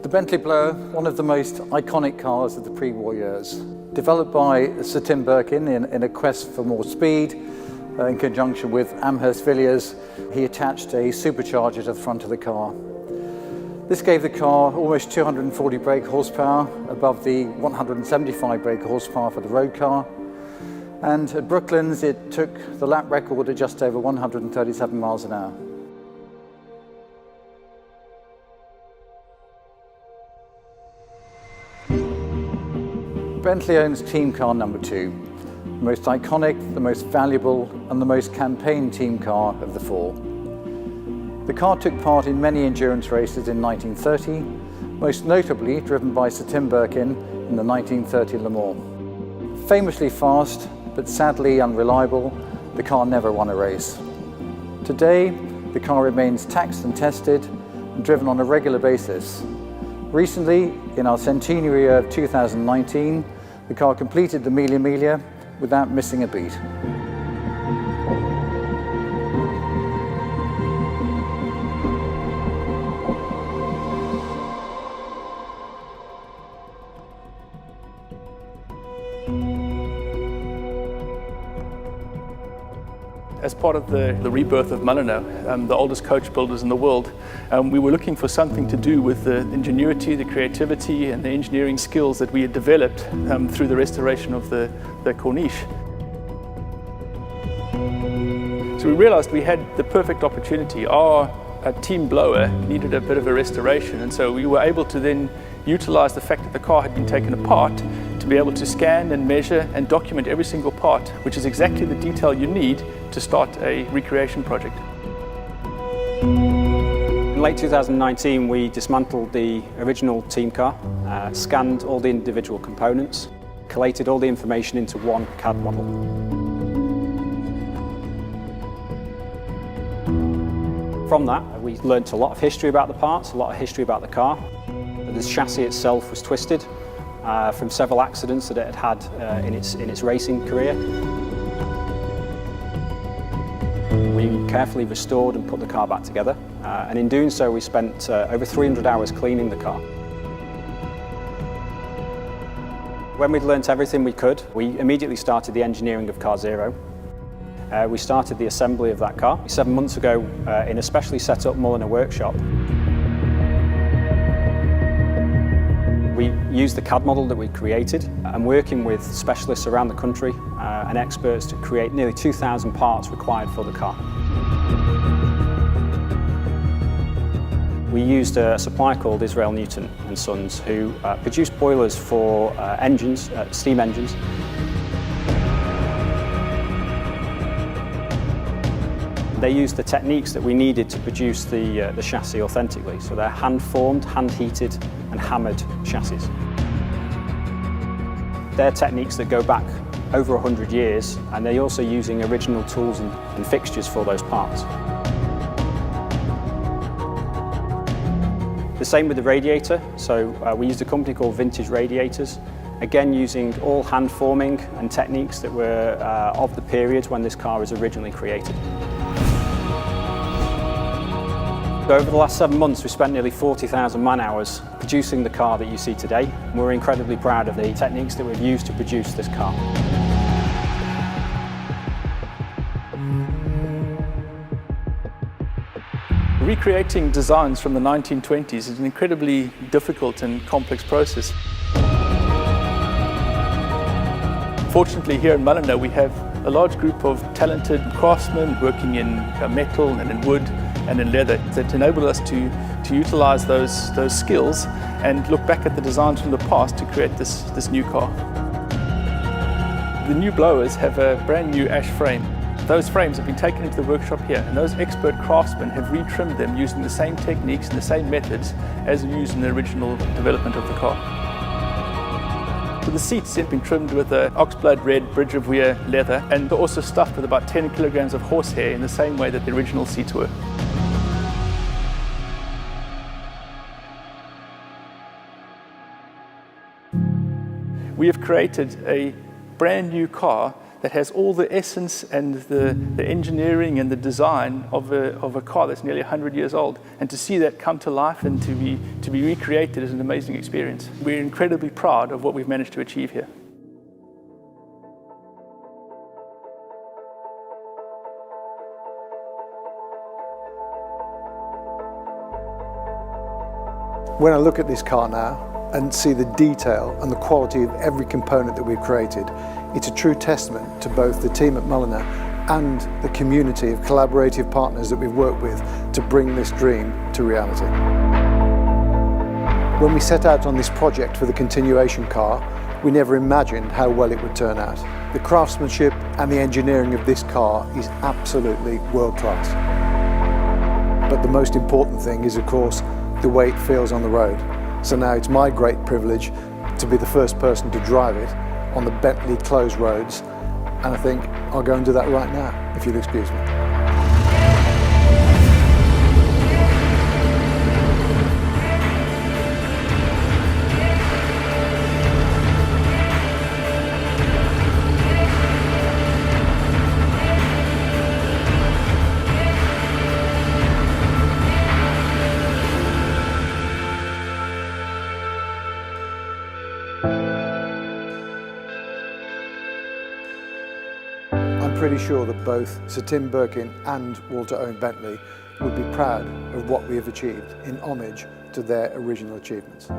The Bentley BLOWER, one of the most iconic cars of the pre-war years. Developed by Sir Tim Birkin in a quest for more speed, in conjunction with Amherst Villiers, he attached a supercharger to the front of the car. This gave the car almost 240 brake horsepower above the 175 brake horsepower for the road car. And at Brooklands, it took the lap record at just over 137 miles an hour. Bentley owns team car number 2, the most iconic, the most valuable, and the most campaigned team car of the 4. The car took part in many endurance races in 1930, most notably driven by Sir Tim Birkin in the 1930 Le Mans. Famously fast, but sadly unreliable, the car never won a race. Today, the car remains taxed and tested and driven on a regular basis. Recently, in our centenary year of 2019, the car completed the Mille Miglia without missing a beat. As part of the rebirth of Mulliner, the oldest coach builders in the world, we were looking for something to do with the ingenuity, the creativity and the engineering skills that we had developed through the restoration of the Corniche. So we realized we had the perfect opportunity. Our team blower needed a bit of a restoration, and so we were able to then utilize the fact that the car had been taken apart to be able to scan and measure and document every single part, which is exactly the detail you need to start a recreation project. In late 2019, we dismantled the original team car, scanned all the individual components, collated all the information into one CAD model. From that, we learnt a lot of history about the parts, a lot of history about the car. The chassis itself was twisted from several accidents that it had had in its racing career. We carefully restored and put the car back together, and in doing so we spent over 300 hours cleaning the car. When we'd learnt everything we could, we immediately started the engineering of Car Zero. We started the assembly of that car 7 months ago in a specially set up Mulliner workshop. We used the CAD model that we created and working with specialists around the country and experts to create nearly 2,000 parts required for the car. We used a supplier called Israel Newton and Sons who produced boilers for engines, steam engines. They used the techniques that we needed to produce the chassis authentically. So they're hand-formed, hand-heated and hammered chassis. They're techniques that go back over 100 years, and they're also using original tools and fixtures for those parts. The same with the radiator. So we used a company called Vintage Radiators, again using all hand-forming and techniques that were of the period when this car was originally created. Over the last 7 months, we spent nearly 40,000 man-hours producing the car that you see today. We're incredibly proud of the techniques that we've used to produce this car. Recreating designs from the 1920s is an incredibly difficult and complex process. Fortunately, here in Mulliner, we have a large group of talented craftsmen working in metal and in wood and in leather that enable us to utilize those skills and look back at the designs from the past to create this new car. The new blowers have a brand new ash frame. Those frames have been taken into the workshop here, and those expert craftsmen have retrimmed them using the same techniques and the same methods as used in the original development of the car. So the seats have been trimmed with an oxblood red Bridge of Weir leather and also stuffed with about 10 kilograms of horsehair in the same way that the original seats were. We have created a brand new car that has all the essence and the engineering and the design of a car that's nearly 100 years old. And to see that come to life and to be recreated is an amazing experience. We're incredibly proud of what we've managed to achieve here. When I look at this car now and see the detail and the quality of every component that we've created, it's a true testament to both the team at Mulliner and the community of collaborative partners that we've worked with to bring this dream to reality. When we set out on this project for the continuation car, we never imagined how well it would turn out. The craftsmanship and the engineering of this car is absolutely world class. But the most important thing is, of course, the way it feels on the road. So now it's my great privilege to be the first person to drive it on the Bentley closed roads, and I think I'll go and do that right now, if you'll excuse me. I'm pretty sure that both Sir Tim Birkin and Walter Owen Bentley would be proud of what we have achieved in homage to their original achievements.